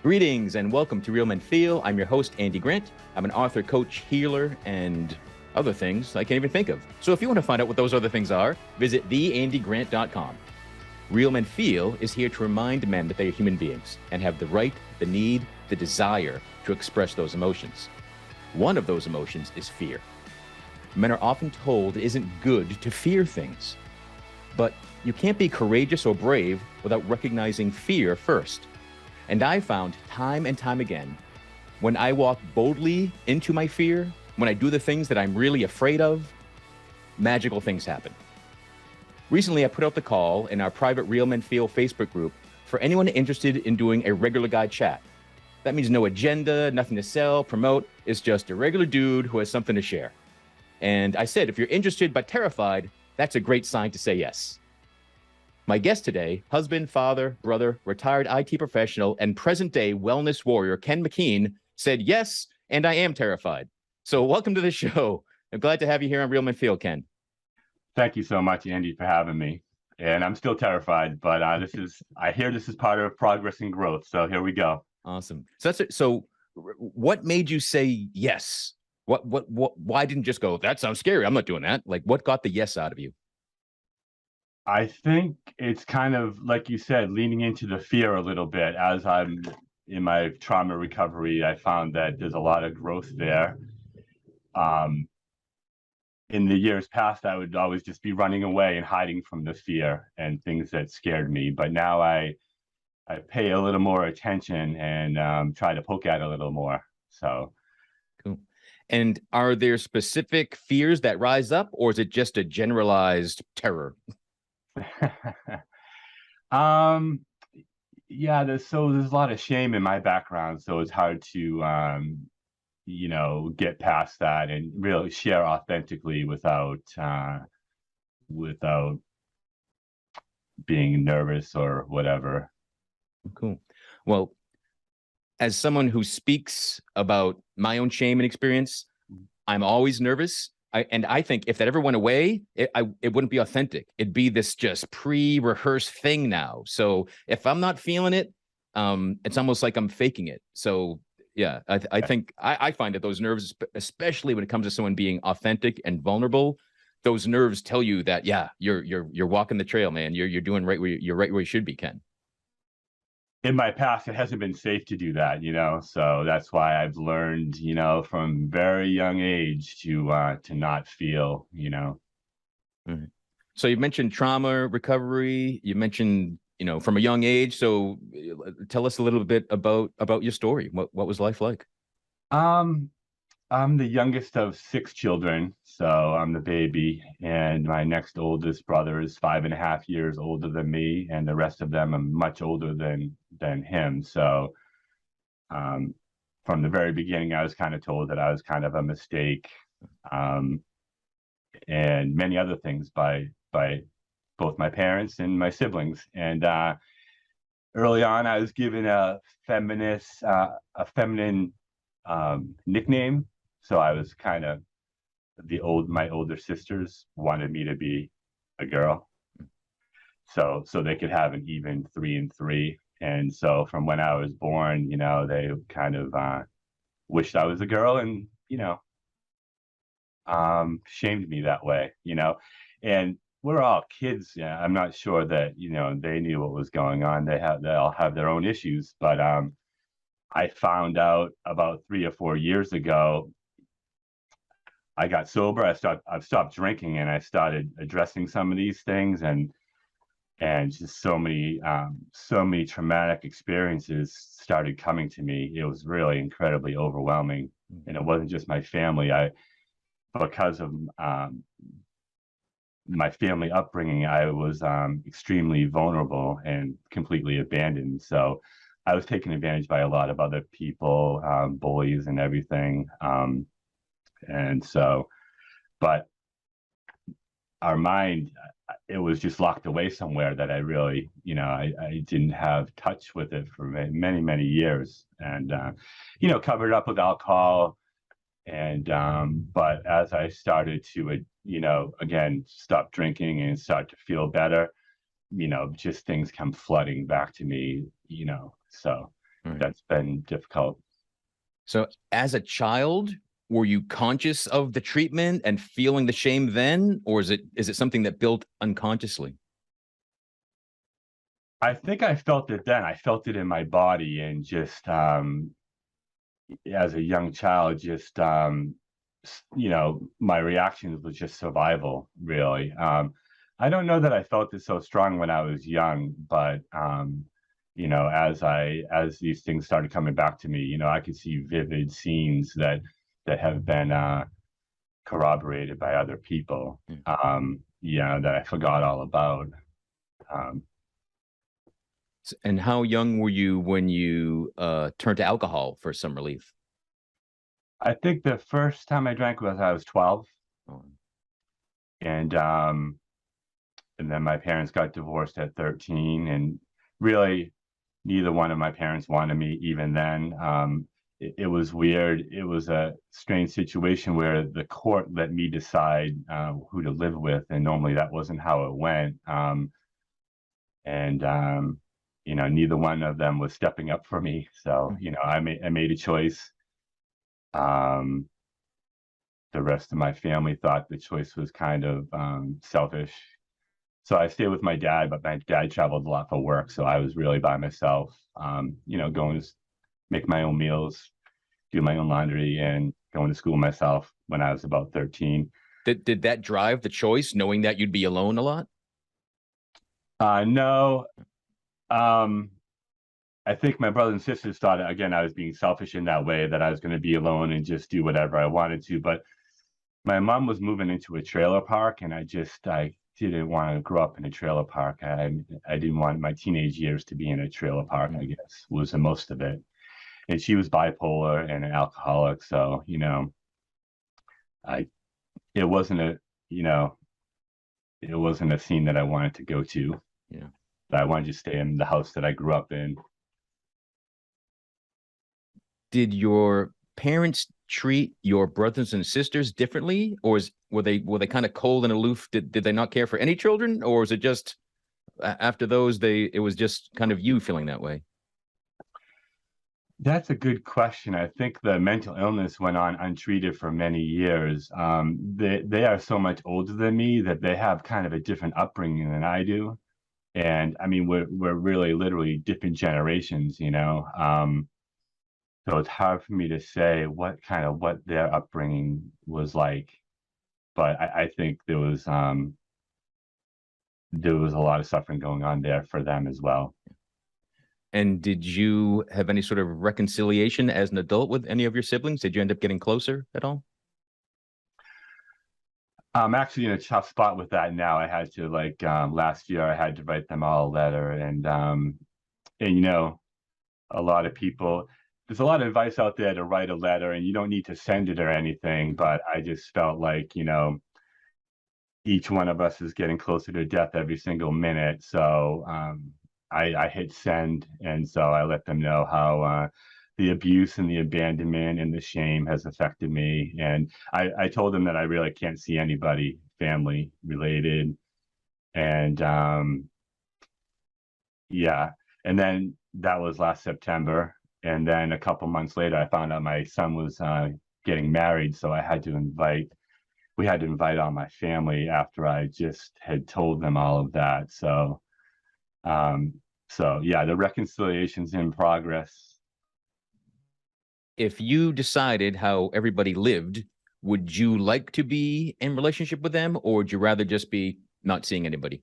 Greetings and welcome to Real Men Feel. I'm your host, Andy Grant. I'm an author, coach, healer, and other things I can't even think of. So if you want to find out what those other things are, visit theandygrant.com. Real Men Feel is here to remind men that they are human beings and have the right, the need, the desire to express those emotions. One of those emotions is fear. Men are often told it isn't good to fear things. But you can't be courageous or brave without recognizing fear first. And I found time and time again, when I walk boldly into my fear, when I do the things that I'm really afraid of, magical things happen. Recently, I put out the call in our private Real Men Feel Facebook group for anyone interested in doing a regular guy chat. That means no agenda, nothing to sell, promote. It's just a regular dude who has something to share. And I said, if you're interested but terrified, that's a great sign to say yes. My guest today, husband, father, brother, retired IT professional, and present-day wellness warrior, Ken MacKeen, said yes, and I am terrified. So welcome to the show. I'm glad to have you here on Real Men Feel, Ken. Thank you so much, Andy, for having me. And I'm still terrified, but I hear this is part of progress and growth. So here we go. Awesome. So that's it. So what made you say yes? Why didn't you just go, that sounds scary, I'm not doing that? Like, what got the yes out of you? I think it's kind of, like you said, leaning into the fear a little bit. As I'm in my trauma recovery, I found that there's a lot of growth there. In the years past, I would always just be running away and hiding from the fear and things that scared me. But now I pay a little more attention and try to poke at it a little more. So cool. And are there specific fears that rise up, or is it just a generalized terror? Yeah, there's a lot of shame in my background, so it's hard to get past that and really share authentically without being nervous or whatever. Cool. Well, as someone who speaks about my own shame and experience, I'm always nervous. I think if that ever went away, it wouldn't be authentic. It'd be this just pre-rehearsed thing now. So if I'm not feeling it, it's almost like I'm faking it. So yeah, I think I find that those nerves, especially when it comes to someone being authentic and vulnerable, those nerves tell you that, yeah, you're walking the trail, man. You're doing right where you're right where you should be, Ken. In my past, it hasn't been safe to do that, so that's why I've learned, from very young age to not feel. Mm-hmm. So you mentioned trauma recovery. You mentioned, from a young age. So tell us a little bit about your story. What was life like? I'm the youngest of 6 children, so I'm the baby, and my next oldest brother is 5.5 years older than me, and the rest of them are much older than him. So from the very beginning, I was kind of told that I was kind of a mistake, and many other things by both my parents and my siblings. And early on, I was given a feminine nickname. So I was kind of my older sisters wanted me to be a girl, so they could have an even 3 and 3. And so from when I was born, they kind of wished I was a girl, and shamed me that way. And we're all kids. Yeah, I'm not sure that they knew what was going on. They all have their own issues, but I found out about 3 or 4 years ago. I got sober. I've stopped drinking, and I started addressing some of these things, and just so many traumatic experiences started coming to me. It was really incredibly overwhelming, and it wasn't just my family. Because of my family upbringing, I was extremely vulnerable and completely abandoned. So I was taken advantage by a lot of other people, bullies and everything. And so, but our mind, it was just locked away somewhere that I really, I didn't have touch with it for many, many years, and, covered up with alcohol. And, but as I started to, again, stop drinking and start to feel better, just things come flooding back to me, so Right. that's been difficult. So as a child, were you conscious of the treatment and feeling the shame then, or is it something that built unconsciously? I think I felt it then. I felt it in my body, and just as a young child, just my reactions was just survival, really. I don't know that I felt it so strong when I was young, but as these things started coming back to me, I could see vivid scenes that have been corroborated by other people. That I forgot all about. Um, And how young were you when you turned to alcohol for some relief? I think the first time I drank was I was 12, Oh, and then my parents got divorced at 13, and really neither one of my parents wanted me even then. It was weird. It was a strange situation where the court let me decide who to live with, and normally that wasn't how it went. And neither one of them was stepping up for me. So I made a choice. Um, the rest of my family thought the choice was kind of selfish. So I stayed with my dad, but my dad traveled a lot for work, so I was really by myself. Going to make my own meals, do my own laundry, and going to school myself when I was about 13. Did that drive the choice, knowing that you'd be alone a lot? No, I think my brothers and sisters thought, again, I was being selfish in that way, that I was going to be alone and just do whatever I wanted to. But my mom was moving into a trailer park, and I didn't want to grow up in a trailer park. I didn't want my teenage years to be in a trailer park, I guess, was the most of it. And she was bipolar and an alcoholic. So, I, it wasn't a, it wasn't a scene that I wanted to go to. Yeah. I wanted to stay in the house that I grew up in. Did your parents treat your brothers and sisters differently, or were they kind of cold and aloof? Did they not care for any children, or was it just after those it was just kind of you feeling that way? That's a good question. I think the mental illness went on untreated for many years. They are so much older than me that they have kind of a different upbringing than I do. And I mean, we're really literally different generations. So it's hard for me to say what their upbringing was like. But I think there was a lot of suffering going on there for them as well. And did you have any sort of reconciliation as an adult with any of your siblings? Did you end up getting closer at all? I'm actually in a tough spot with that now. I had to last year I had to write them all a letter, and a lot of people, there's a lot of advice out there to write a letter, and you don't need to send it or anything, but I just felt like each one of us is getting closer to death every single minute. So I hit send, and so I let them know how the abuse and the abandonment and the shame has affected me. And I told them that I really can't see anybody family related. And yeah, and then that was last September. And then a couple months later, I found out my son was getting married. So we had to invite all my family after I just had told them all of that. So yeah, the reconciliation's in progress. If you decided how everybody lived, would you like to be in relationship with them, or would you rather just be not seeing anybody?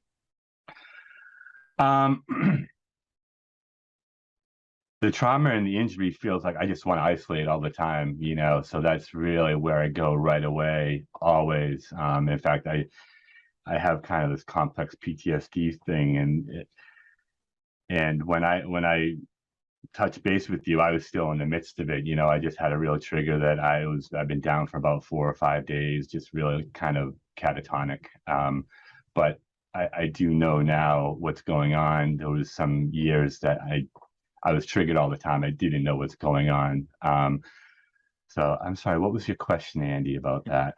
Um, the trauma and the injury feels like I just want to isolate all the time. So that's really where I go right away, always. In fact, I have kind of this complex PTSD thing, and when I touch base with you, I was still in the midst of it. I just had a real trigger that I've been down for about 4 or 5 days, just really kind of catatonic. But I do know now what's going on. There was some years that I was triggered all the time. I didn't know what's going on. So I'm sorry, what was your question, Andy, about that?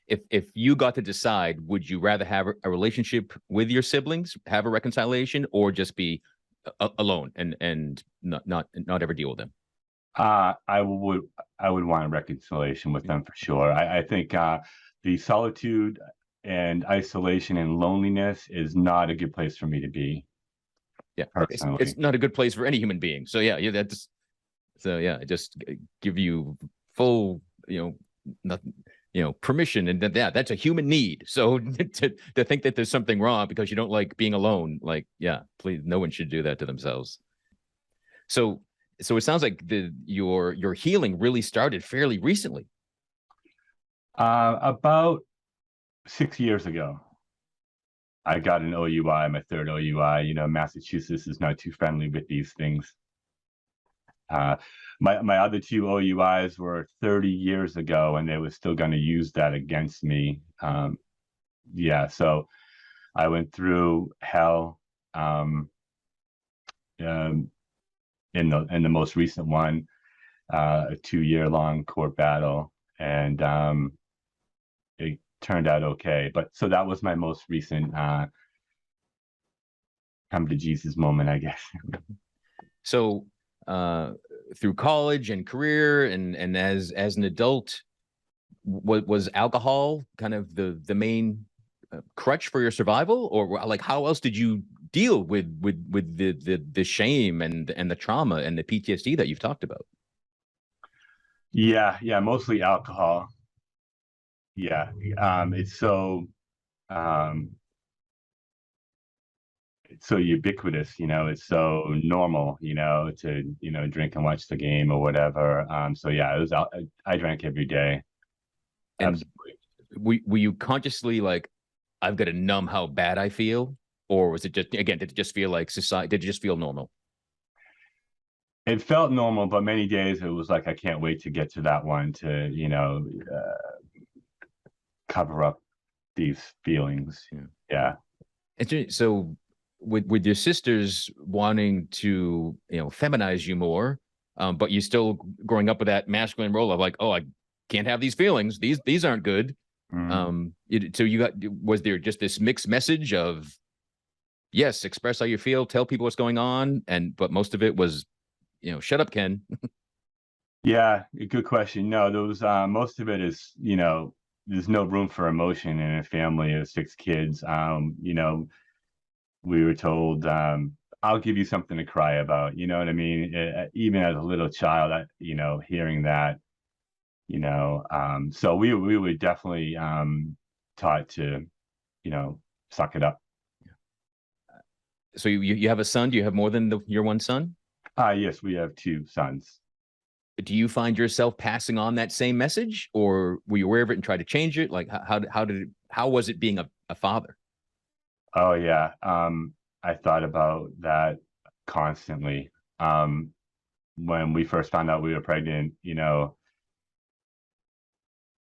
If you got to decide, would you rather have a relationship with your siblings, have a reconciliation, or just be alone and not ever deal with them? I would want a reconciliation with them for sure. I think the solitude and isolation and loneliness is not a good place for me to be Yeah, it's personally. not a good place for any human being. So yeah, that's so yeah, just give you full, nothing, permission, and that's a human need. So to think that there's something wrong because you don't like being alone, like, yeah, please, no one should do that to themselves. So it sounds like your healing really started fairly recently. About 6 years ago, I got an OUI, my third OUI. Massachusetts is not too friendly with these things. Uh, my other two OUIs were 30 years ago, and they were still going to use that against me. Yeah, so I went through hell um, in the most recent one, a 2 year long court battle, and it turned out okay. But so that was my most recent come to Jesus moment, I guess. So through college and career and as an adult, was alcohol kind of the main crutch for your survival, or like how else did you deal with the shame and the trauma and the PTSD that you've talked about? Yeah, mostly alcohol. Yeah, um, it's so ubiquitous, it's so normal, to drink and watch the game or whatever. So yeah, it was I drank every day. And Absolutely. were you consciously like, I've got to numb how bad I feel, or was it just, again, did it just feel like society? Did it just feel normal? It felt normal, but many days it was like I can't wait to get to that one to cover up these feelings. Yeah. Yeah. So with your sisters wanting to feminize you more, but you still growing up with that masculine role of like, oh, I can't have these feelings. These aren't good. Mm. So was there just this mixed message of, yes, express how you feel, tell people what's going on, but most of it was, shut up, Ken. Yeah, good question. No, those most of it is, there's no room for emotion in a family of six kids. We were told, I'll give you something to cry about. You know what I mean? Even as a little child, hearing that, so we were definitely taught to, you know, suck it up. So you have a son. Do you have more than your one son? Yes, we have two sons. Do you find yourself passing on that same message, or were you aware of it and tried to change it? Like how was it being a father? Oh yeah. I thought about that constantly. When we first found out we were pregnant,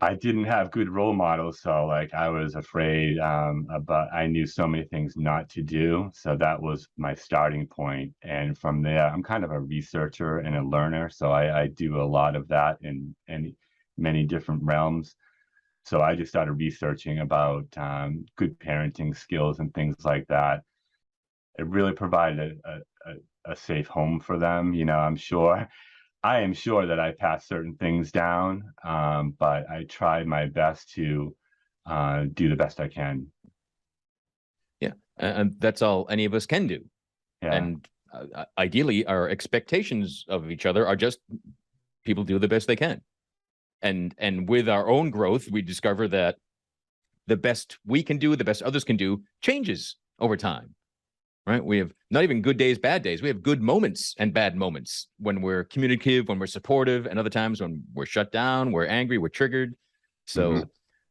I didn't have good role models, so like I was afraid, but I knew so many things not to do. So that was my starting point. And from there, I'm kind of a researcher and a learner. So I do a lot of that in many different realms. So I just started researching about good parenting skills and things like that. It really provided a safe home for them. I am sure that I passed certain things down, but I tried my best to do the best I can. Yeah, and that's all any of us can do. Yeah. And ideally, our expectations of each other are just people do the best they can. And with our own growth, we discover that the best we can do, the best others can do, changes over time. Right? We have not even good days, bad days. We have good moments and bad moments when we're communicative, when we're supportive, and other times when we're shut down, we're angry, we're triggered. So, Mm-hmm.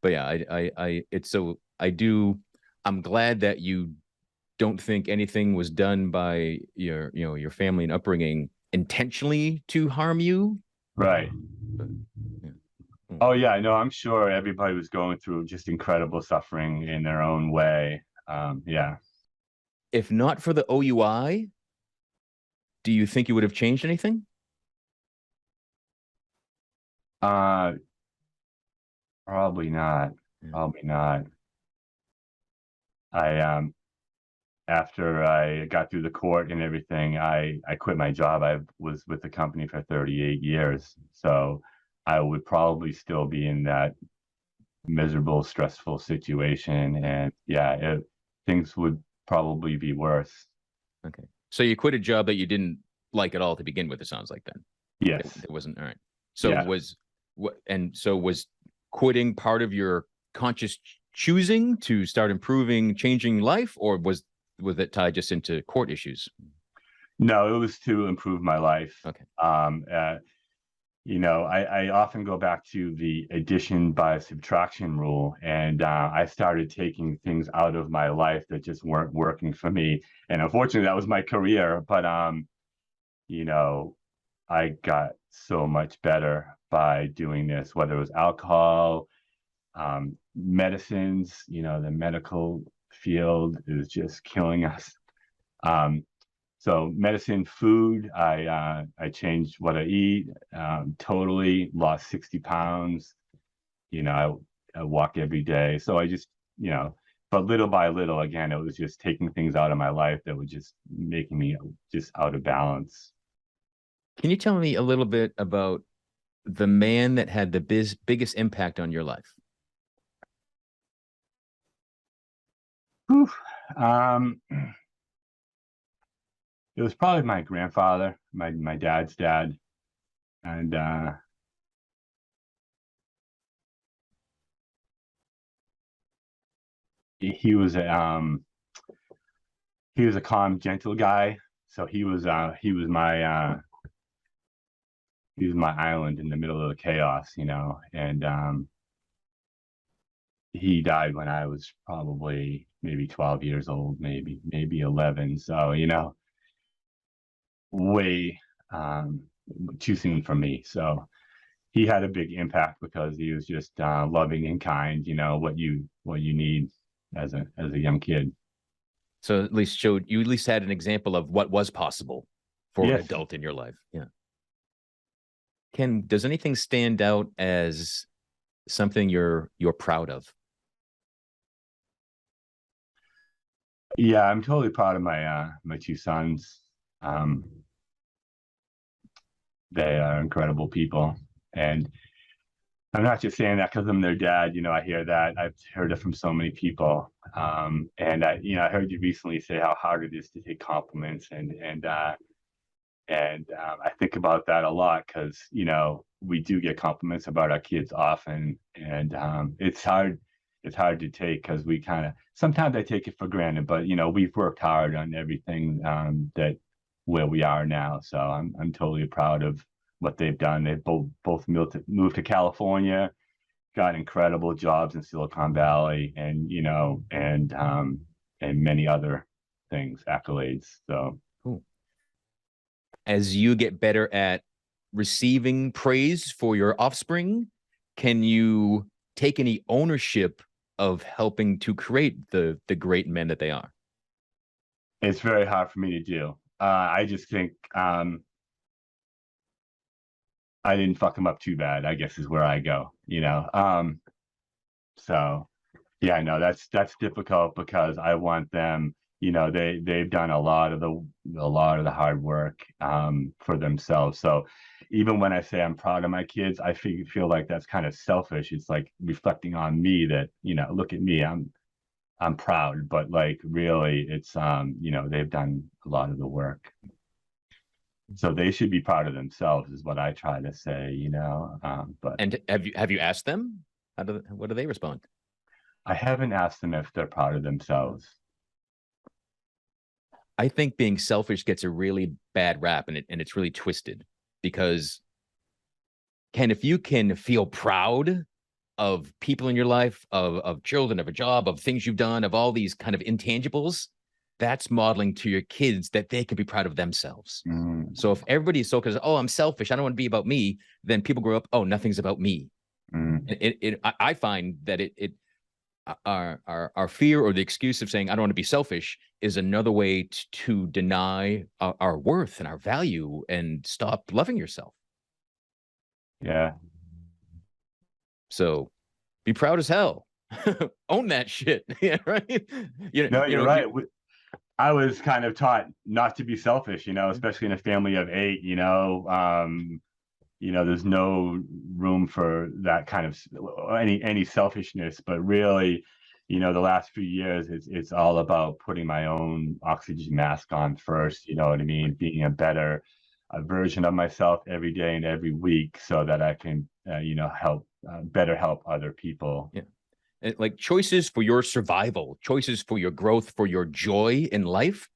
but yeah, it's so I do. I'm glad that you don't think anything was done by your family and upbringing intentionally to harm you. Right. But, yeah. Oh yeah, I know. I'm sure everybody was going through just incredible suffering in their own way. Yeah. If not for the OUI, do you think you would have changed anything? Uh, Probably not. Yeah. Probably not. I after I got through the court and everything, I quit my job. I was with the company for 38 years. So I would probably still be in that miserable, stressful situation. And yeah, things would probably be worse. Okay. So you quit a job that you didn't like at all to begin with, it sounds like then. Yes. It wasn't all right. So Yeah. was quitting part of your conscious choosing to start improving, changing life, or was it tied just into court issues? No, it was to improve my life. Okay. I often go back to the addition by subtraction rule, and I started taking things out of my life that just weren't working for me. And unfortunately, that was my career. But I got so much better by doing this, whether it was alcohol, medicines. The medical field is just killing us. So medicine, food, I changed what I eat, totally lost 60 pounds. I walk every day. So I just, but little by little, again, it was just taking things out of my life that were just making me just out of balance. Can you tell me a little bit about the man that had the biggest impact on your life? Whew. It was probably my grandfather, my dad's dad, and he was a calm, gentle guy. So he was my island in the middle of the chaos, and he died when I was probably maybe 12 years old, maybe 11. So way too soon for me. So he had a big impact because he was just loving and kind. What you need as a young kid. So at least had an example of what was possible for an adult in your life. Yeah. Does anything stand out as something you're proud of? Yeah, I'm totally proud of my two sons. They are incredible people, and I'm not just saying that because I'm their dad. I hear that. I've heard it from so many people. And I heard you recently say how hard it is to take compliments, and I think about that a lot because we do get compliments about our kids often, and it's hard. It's hard to take because we sometimes I take it for granted, but we've worked hard on everything that where we are now. So I'm totally proud of what they've done. They've both moved to California, got incredible jobs in Silicon Valley, and and many other things, accolades. So cool. As you get better at receiving praise for your offspring, can you take any ownership of helping to create the great men that they are? It's very hard for me to do. I just think I didn't fuck them up too bad, I guess is where I go, so yeah, no, that's difficult because I want them, they've done a lot of the hard work for themselves. So even when I say I'm proud of my kids, I feel like that's kind of selfish. It's like reflecting on me that, look at me, I'm proud, but like really it's they've done a lot of the work. So they should be proud of themselves is what I try to say, but. And have you asked them? What do they respond? I haven't asked them if they're proud of themselves. I think being selfish gets a really bad rap, and it's really twisted because if you can feel proud of people in your life, of children, of a job, of things you've done, of all these kind of intangibles, that's modeling to your kids that they can be proud of themselves. So if everybody is so because, I'm selfish, I don't want to be about me, then people grow up, nothing's about me. I find that our fear or the excuse of saying I don't want to be selfish is another way to deny our worth and our value and stop loving yourself. Yeah. So be proud as hell. Own that shit. Yeah, right. No, you're right. I was kind of taught not to be selfish, especially in a family of 8, there's no room for that kind of any selfishness, but really, the last few years, it's all about putting my own oxygen mask on first, you know what I mean? Being a better version of myself every day and every week so that I can, help better help other people. Yeah. Like choices for your survival, choices for your growth, for your joy in life.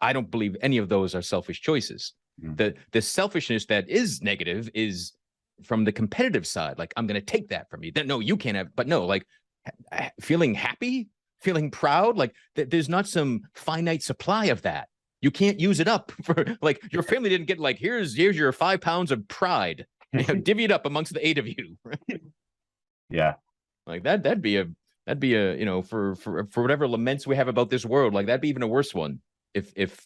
I don't believe any of those are selfish choices. The selfishness that is negative is from the competitive side. Like, I'm going to take that from you. No, you can't have, but no, like feeling happy, feeling proud, like there's not some finite supply of that. You can't use it up for, like, your family didn't get like, here's your 5 pounds of pride, divvy it up amongst the 8 of you. Yeah. Like that'd be a for whatever laments we have about this world, like that'd be even a worse one if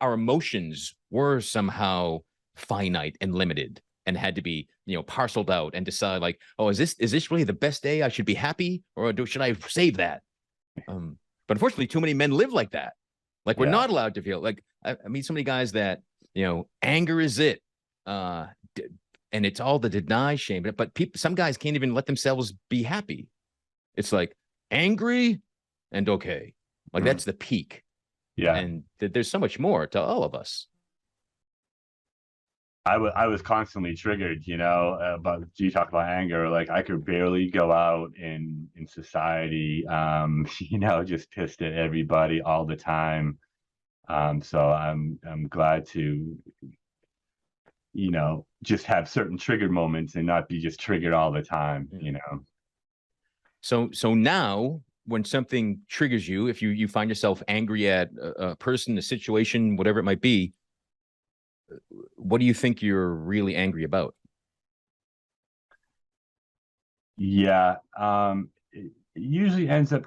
our emotions were somehow finite and limited and had to be parceled out and decide like, oh, is this really the best day? I should be happy, or should I save that? But unfortunately, too many men live like that. Like, we're not allowed to feel like, I meet so many guys that anger is it. And it's all the deny shame, but some guys can't even let themselves be happy. It's like angry and okay, like that's the peak. Yeah. And there's so much more to all of us. I was constantly triggered, but you talk about anger, like I could barely go out in society, just pissed at everybody all the time. So I'm glad to, just have certain triggered moments and not be just triggered all the time, So now when something triggers you, if you find yourself angry at a person, a situation, whatever it might be, what do you think you're really angry about? Yeah. It usually ends up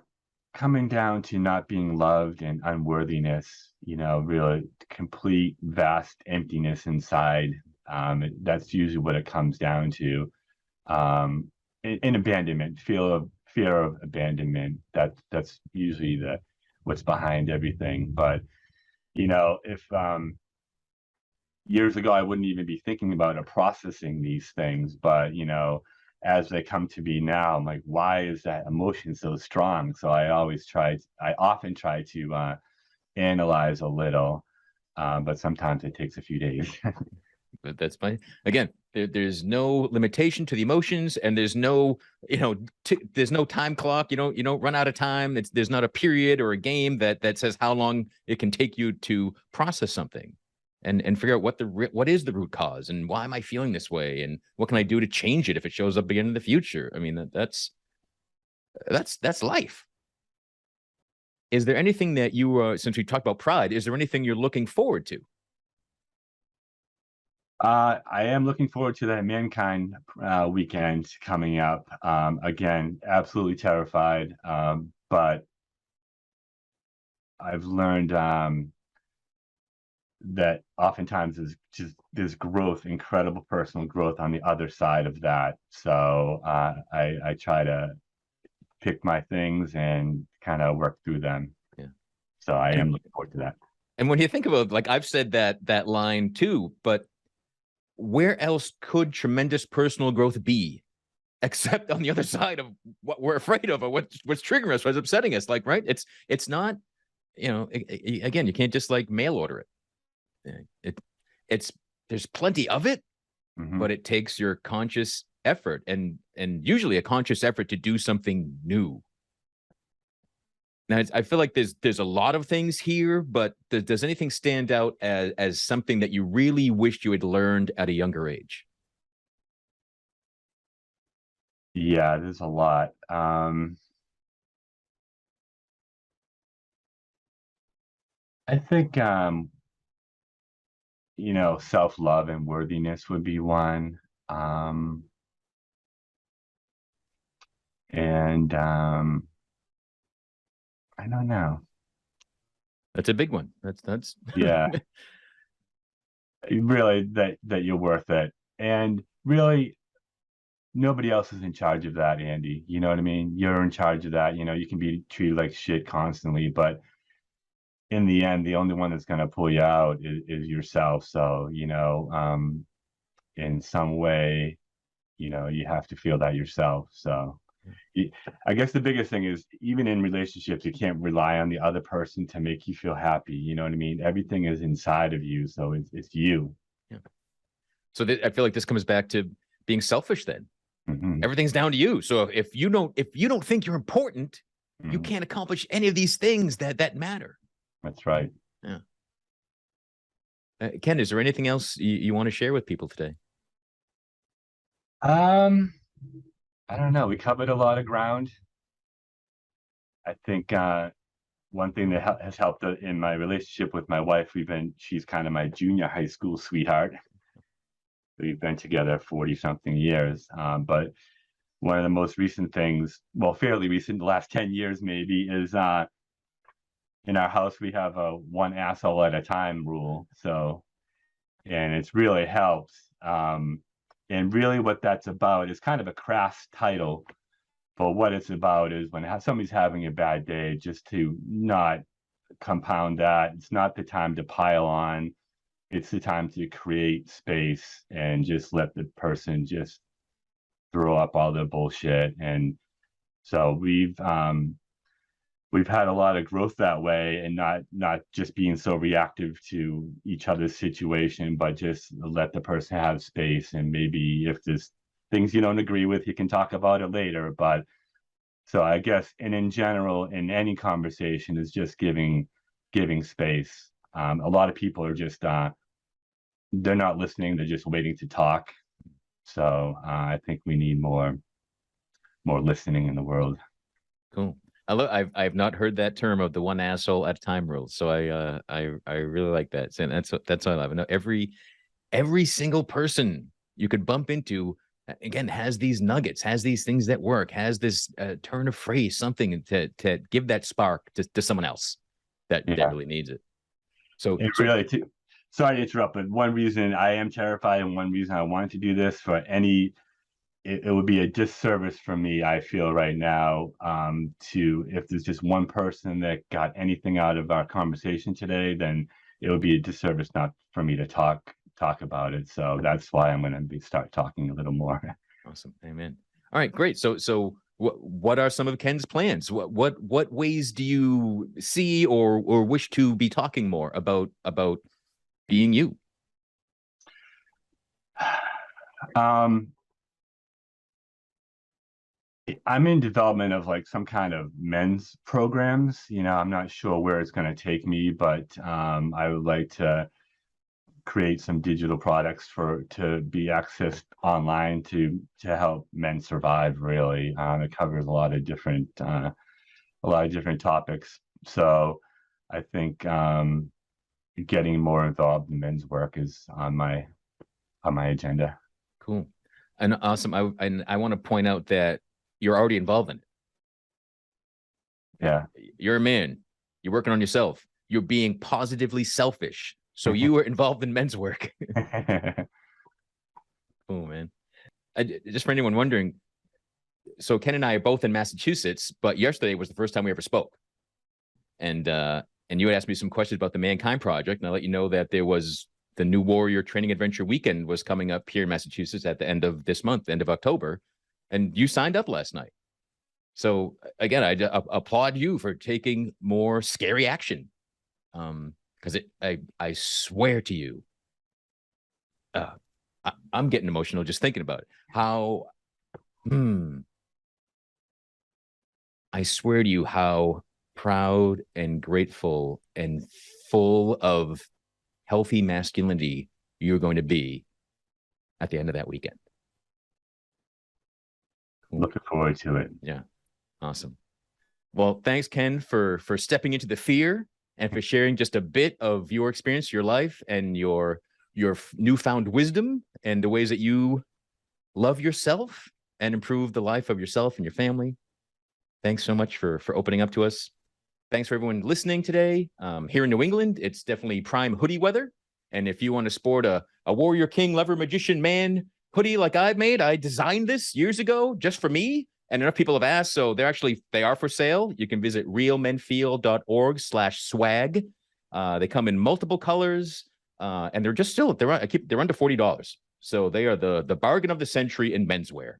coming down to not being loved and unworthiness, really complete vast emptiness inside. That's usually what it comes down to. In abandonment, fear of abandonment. That's usually what's behind everything. But if years ago I wouldn't even be thinking about or processing these things, but as they come to be now, I'm like, why is that emotion so strong? So I often try to analyze a little, but sometimes it takes a few days. But that's fine. Again, there's no limitation to the emotions, and there's no, there's no time clock. You don't run out of time. There's not a period or a game that says how long it can take you to process something, and figure out what is the root cause, and why am I feeling this way, and what can I do to change it if it shows up again in the future. I mean, that's life. Is there anything that since we talked about pride, is there anything you're looking forward to? I am looking forward to that Mankind weekend coming up. Again, absolutely terrified, but I've learned that oftentimes there's growth, incredible personal growth on the other side of that. So I try to pick my things and kind of work through them. Yeah. So I am looking forward to that. And when you think about, like, I've said that line too, but where else could tremendous personal growth be except on the other side of what we're afraid of, or what's triggering us, what's upsetting us? Like, right? It's not, again, you can't just like mail order it. There's plenty of it, but it takes your conscious effort, and usually a conscious effort to do something new. Now, I feel like there's a lot of things here, but does anything stand out as something that you really wished you had learned at a younger age? Yeah, there's a lot. I think, self-love and worthiness would be one. And I don't know. That's a big one. That's yeah. Really, that you're worth it. And really, nobody else is in charge of that, Andy. You know what I mean? You're in charge of that. You can be treated like shit constantly, but in the end, the only one that's going to pull you out is yourself. So, in some way, you have to feel that yourself. So I guess the biggest thing is, even in relationships, you can't rely on the other person to make you feel happy. You know what I mean? Everything is inside of you. So it's you. Yeah. So I feel like this comes back to being selfish then. Mm-hmm. Everything's down to you. So if you don't think you're important, you Mm-hmm. can't accomplish any of these things that matter. That's right. Yeah. Ken, is there anything else you want to share with people today? I don't know. We covered a lot of ground. I think one thing that has helped in my relationship with my wife, she's kind of my junior high school sweetheart. We've been together 40 something years. But one of the most recent things, well, fairly recent, the last 10 years maybe, is in our house, we have a one asshole at a time rule. So, and it's really helped. And really what that's about is kind of a crass title, but what it's about is when somebody's having a bad day, just to not compound that. It's not the time to pile on. It's the time to create space and just let the person just throw up all the bullshit. And so we've had a lot of growth that way, and not just being so reactive to each other's situation, but just let the person have space. And maybe if there's things you don't agree with, you can talk about it later. But so I guess, and in general, in any conversation, is just giving space. A lot of people are just they're not listening; they're just waiting to talk. So I think we need more listening in the world. Cool. I've not heard that term of the one asshole at a time rule. So I really like that. And that's all I love. Every single person you could bump into, again, has these nuggets, has these things that work, has this turn of phrase, something to give that spark to someone else that really needs it. So really, sorry to interrupt, but one reason I am terrified and one reason I wanted to do this it would be a disservice for me, I feel right now, if there's just one person that got anything out of our conversation today, then it would be a disservice not for me to talk about it. So that's why I'm going to start talking a little more. Awesome. Amen. All right, great. So what are some of Ken's plans? What ways do you see or wish to be talking more about being you? I'm in development of like some kind of men's programs. I'm not sure where it's going to take me, but I would like to create some digital products to be accessed online to help men survive. Really, it covers a lot of different topics. So I think getting more involved in men's work is on my agenda. Cool. And awesome. I want to point out that you're already involved in it. Yeah. You're a man. You're working on yourself. You're being positively selfish. So you were involved in men's work. Oh, man. Just for anyone wondering, so Ken and I are both in Massachusetts, but yesterday was the first time we ever spoke. And you had asked me some questions about the Mankind Project, and I let you know that there was the New Warrior Training Adventure Weekend was coming up here in Massachusetts at the end of this month, end of October. And you signed up last night. So again, I applaud you for taking more scary action. Because I swear to you, I'm getting emotional just thinking about it. How, I swear to you how proud and grateful and full of healthy masculinity you're going to be at the end of that weekend. Looking forward to it. Yeah. Awesome. Well, thanks, Ken, for stepping into the fear and for sharing just a bit of your experience, your life, and your newfound wisdom and the ways that you love yourself and improve the life of yourself and your family. Thanks so much for opening up to us. Thanks for everyone listening today. Here in New England, it's definitely prime hoodie weather. And if you want to sport a Warrior King Lever Magician Man hoodie like I made, I designed this years ago just for me. And enough people have asked, so they are for sale. You can visit realmenfeel.org/swag. They come in multiple colors, and they're just still they're under $40. So they are the bargain of the century in menswear.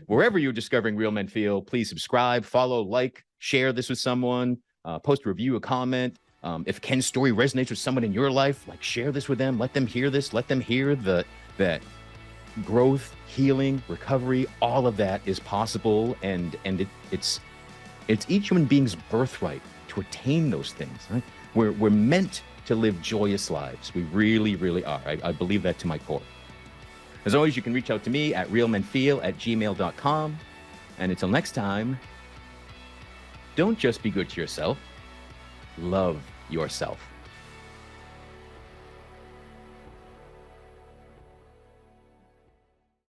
Wherever you're discovering Real Men Feel, please subscribe, follow, like, share this with someone, post a review, a comment. If Ken's story resonates with someone in your life, like, share this with them. Let them hear this. Let them hear that growth, healing, recovery, all of that is possible, and it's each human being's birthright to attain those things. Right? We're meant to live joyous lives. We really, really are. I believe that to my core. As always, you can reach out to me at realmenfeel@gmail.com. And until next time, don't just be good to yourself, love yourself.